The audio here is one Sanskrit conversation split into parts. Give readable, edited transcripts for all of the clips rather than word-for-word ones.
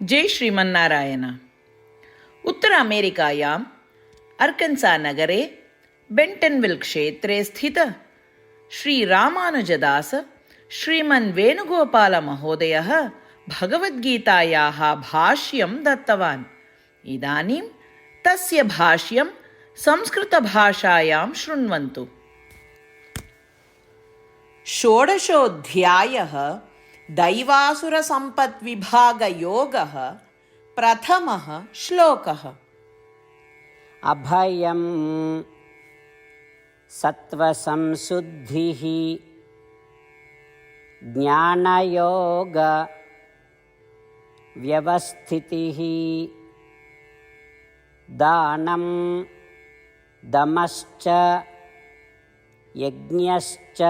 जय श्रीमन्नारायण। उत्तर अमेरिकायाम् अर्कन्सा नगरे बेण्टन्विल् क्षेत्रे स्थित श्रीरामानुजदास श्रीमन् वेणुगोपालमहोदयः भगवद्गीतायाः भाष्यं दत्तवान्। इदानीं तस्य भाष्यं संस्कृतभाषायां शृण्वन्तु। षोडशोऽध्यायः दैवासुरसम्पद्विभागयोगः। प्रथमः श्लोकः। अभयं सत्त्वसंशुद्धिः ज्ञानयोगव्यवस्थितिः दानं दमश्च यज्ञश्च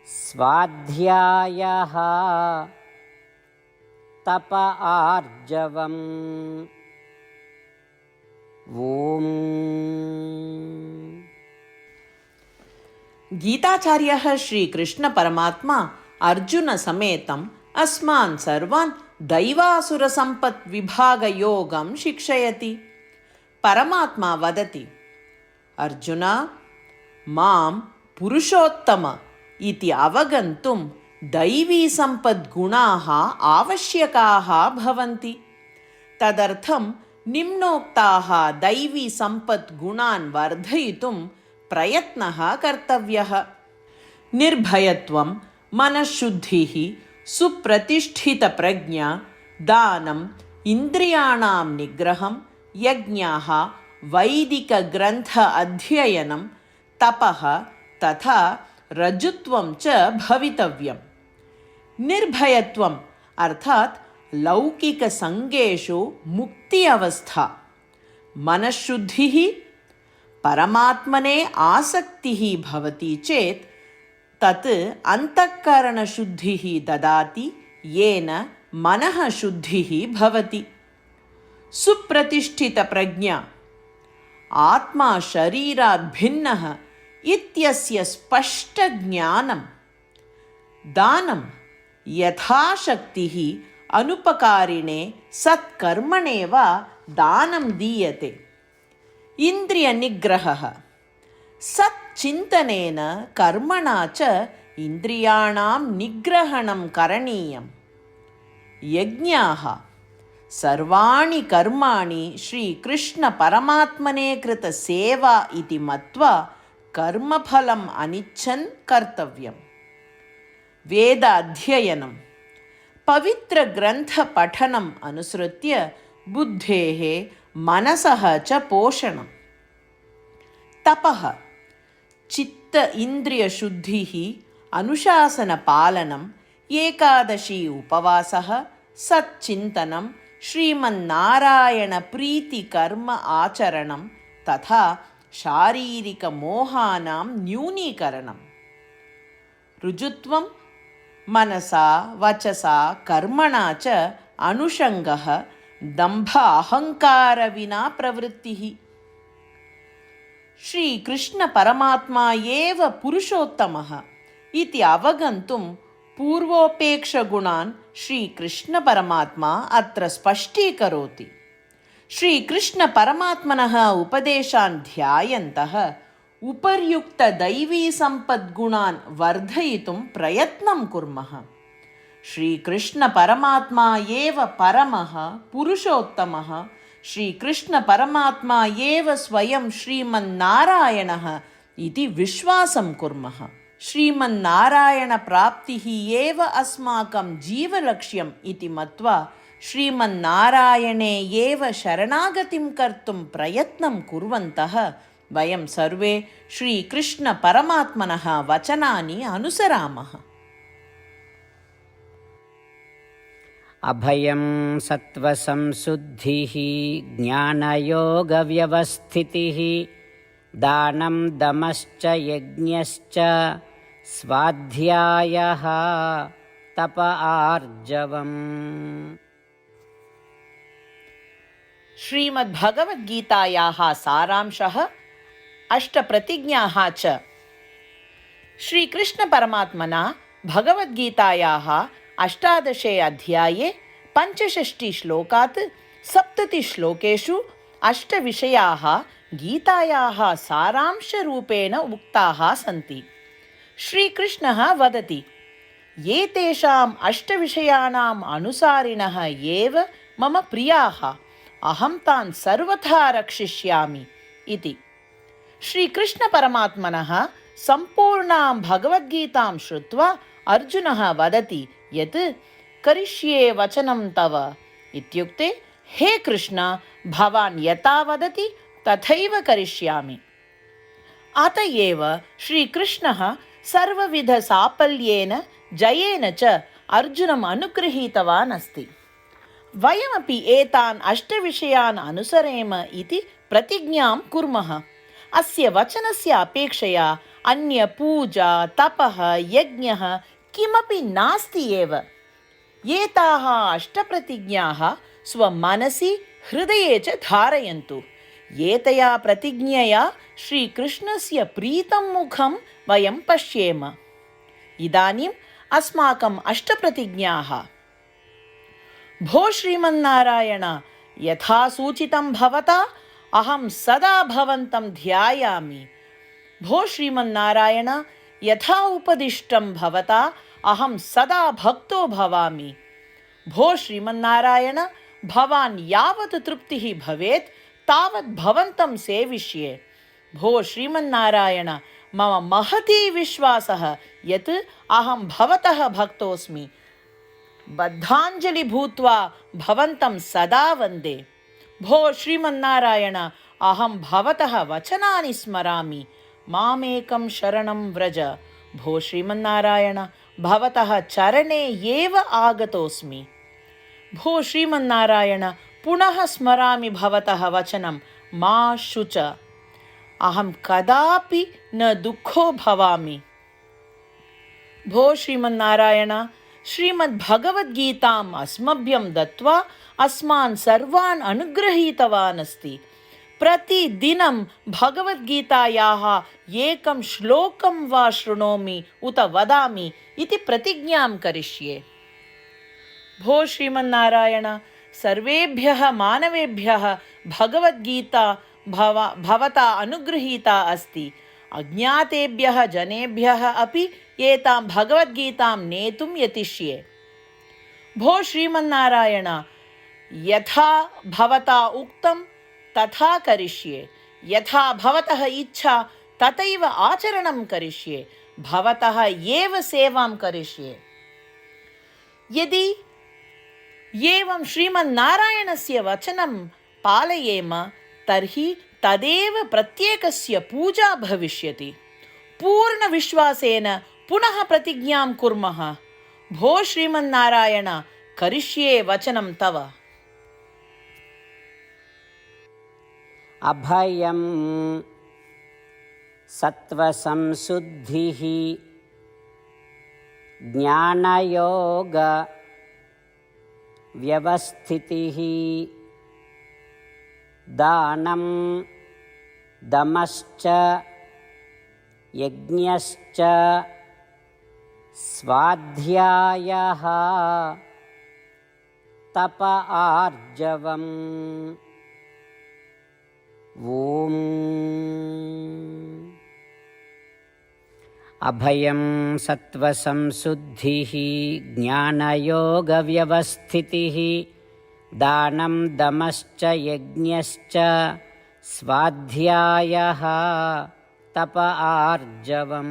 स्वाध्यायः तप आर्जवम्। ओम। गीताचार्यः श्रीकृष्ण परमात्मा अर्जुन समेतम् अस्मान् सर्वान् दैवासुरसम्पद्विभागयोगं शिक्षयति। परमात्मा वदति, अर्जुन, मां पुरुषोत्तम इति अवगन्तुं दैवीसम्पद्गुणाः आवश्यकाः भवन्ति। तदर्थं निम्नोक्ताः दैवीसम्पद्गुणान् वर्धयितुं प्रयत्नः कर्तव्यः। निर्भयत्वं, मनःशुद्धिः, सुप्रतिष्ठितप्रज्ञा, दानम्, इन्द्रियाणां निग्रहं, यज्ञाः, वैदिकग्रन्थ अध्ययनं, तपः तथा रजुत्वं च भवितव्यम्। निर्भयत्वम् अर्थात् लौकिकसङ्गेषु मुक्ति अवस्था। मनःशुद्धिः, परमात्मने आसक्तिः भवति चेत् तत् अन्तःकरणशुद्धिः ददाति, येन मनः शुद्धिः भवति। सुप्रतिष्ठितप्रज्ञा, आत्मा शरीरात् भिन्नः इत्यस्य स्पष्टज्ञानं। दानं, यथाशक्तिः अनुपकारिणे सत्कर्मणे वा दानं दीयते। इन्द्रियनिग्रहः, सच्चिन्तनेन कर्मणा च इन्द्रियाणां निग्रहणं करणीयम्। यज्ञाः, सर्वाणि कर्माणि श्रीकृष्णपरमात्मने कृतसेवा इति मत्वा कर्मफलम् अनिच्छन् कर्तव्यम्। वेद अध्ययनं, पवित्रग्रन्थपठनम् अनुसृत्य बुद्धेः मनसः च पोषणम्। तपः, चित्त इन्द्रियशुद्धिः, अनुशासनपालनम्, एकादशी उपवासः, सच्चिन्तनं, श्रीमन्नारायणप्रीतिकर्म आचरणं तथा शारीरिकमोहानां न्यूनीकरणम्। ऋजुत्वं, मनसा वचसा कर्मणा च अनुषङ्गः, दम्भ अहङ्कारविना प्रवृत्तिः। श्रीकृष्णपरमात्मा एव पुरुषोत्तमः इति अवगन्तुं पूर्वोपेक्षगुणान् श्रीकृष्णपरमात्मा अत्र स्पष्टीकरोति। श्रीकृष्णपरमात्मनः उपदेशान् ध्यायन्तः उपर्युक्तदैवीसम्पद्गुणान् वर्धयितुं प्रयत्नं कुर्मः। श्रीकृष्णपरमात्मा एव परमः पुरुषोत्तमः, श्रीकृष्णपरमात्मा एव स्वयं श्रीमन्नारायणः इति विश्वासं कुर्मः। श्रीमन्नारायणप्राप्तिः एव अस्माकं जीवलक्ष्यम् इति मत्वा श्रीमन्नारायणे एव शरणागतिं कर्तुं प्रयत्नं कुर्वन्तः वयं सर्वे श्रीकृष्णपरमात्मनः वचनानि अनुसरामः। अभयं सत्त्वसंशुद्धिः ज्ञानयोगव्यवस्थितिः दानं दमश्च यज्ञश्च स्वाध्यायः तप आर्जवम्। श्रीमद्भगवद्गीतायाः सारांशः, अष्टप्रतिज्ञाः च। श्रीकृष्णपरमात्मना भगवद्गीतायाः 18 अध्याये पञ्चषष्टिश्लोकात् 70 श्लोकेषु 8 विषयाः गीतायाः सारांशरूपेण उक्ताः सन्ति। श्रीकृष्णः वदति, एतेषाम् 8 विषयाणाम् अनुसारिणः एव मम प्रियाः, अहं तान् सर्वथा रक्षिष्यामि इति। श्रीकृष्णपरमात्मनः सम्पूर्णां भगवद्गीतां श्रुत्वा अर्जुनः वदति यत् करिष्ये वचनं तव इत्युक्ते, हे कृष्ण, भवान् यथा वदति तथैव करिष्यामि। अत एव श्रीकृष्णः सर्वविधसाफल्येन जयेन च अर्जुनम् अनुगृहीतवान् अस्ति। वयमपि एतान् 8 विषयान् अनुसरेम इति प्रतिज्ञां कुर्मः। अस्य वचनस्य अपेक्षया अन्य पूजा, तपः, यज्ञः किमपि नास्ति एव। एताः 8 प्रतिज्ञाः स्वमनसि हृदये च धारयन्तु। एतया प्रतिज्ञया श्रीकृष्णस्य प्रीतं मुखं वयं पश्येम। इदानीम् अस्माकम् 8 प्रतिज्ञाः। भो श्रीमन्नारायण, यथा सूचितं भवता अहं सदा भवन्तं ध्यायामि। भो श्रीमन्नारायण, यथा उपदिष्टं भवता अहं सदा भक्तो भवामि। भो श्रीमन्नारायण, भवान् यावत् तृप्तिः भवेत् तावत् भवन्तं सेविष्ये। भो श्रीमन्नारायण, मम महती विश्वासः यत् अहं भवतः भक्तोऽस्मि। बद्धाञ्जलि भूत्वा भवन्तं सदा वन्दे। भो श्रीमन्नारायण, अहं भवतः वचनानि स्मरामि। मामेकं शरणं व्रज। भो श्रीमन्नारायण, भवतः चरणे एव आगतोऽस्मि। भो श्रीमन्नारायण, पुनः स्मरामि भवतः वचनं, मा शुच। अहं कदापि न दुःखो भवामि। भो श्रीमन्नारायण, श्रीमद्भगवद्गीताम् अस्मभ्यं दत्त्वा अस्मान् सर्वान् अनुगृहीतवान् अस्ति। प्रतिदिनं भगवद्गीतायाः एकं श्लोकं वा शृणोमि उत वदामि इति प्रतिज्ञां करिष्ये। भो श्रीमन्नारायण, सर्वेभ्यः मानवेभ्यः भगवद्गीता भवता अनुगृहीता अस्ति। अज्ञातेभ्यः जनेभ्यः अपि एतां भगवद्गीतां नेतुं यतिष्ये। भो श्रीमन्नारायण, यथा भवता उक्तं तथा करिष्ये। यथा भवतः इच्छा तथैव आचरणं करिष्ये। भवतः एव सेवां करिष्ये। यदि एवं श्रीमन्नारायणस्य वचनं पालयेम तर्हि तदेव प्रत्येकस्य पूजा भविष्यति। पूर्णविश्वासेन पुनः प्रतिज्ञां कुर्मः। भो श्रीमन्नारायण, करिष्ये वचनं तव। अभयं सत्त्वसंशुद्धिः ज्ञानयोग व्यवस्थितिः दानं दमश्च यज्ञश्च स्वाध्यायः तप आर्जवम्। ॐ अभयं सत्त्वसंशुद्धिः ज्ञानयोगव्यवस्थितिः दानं दमश्च यज्ञश्च स्वाध्यायः तप आर्जवम्।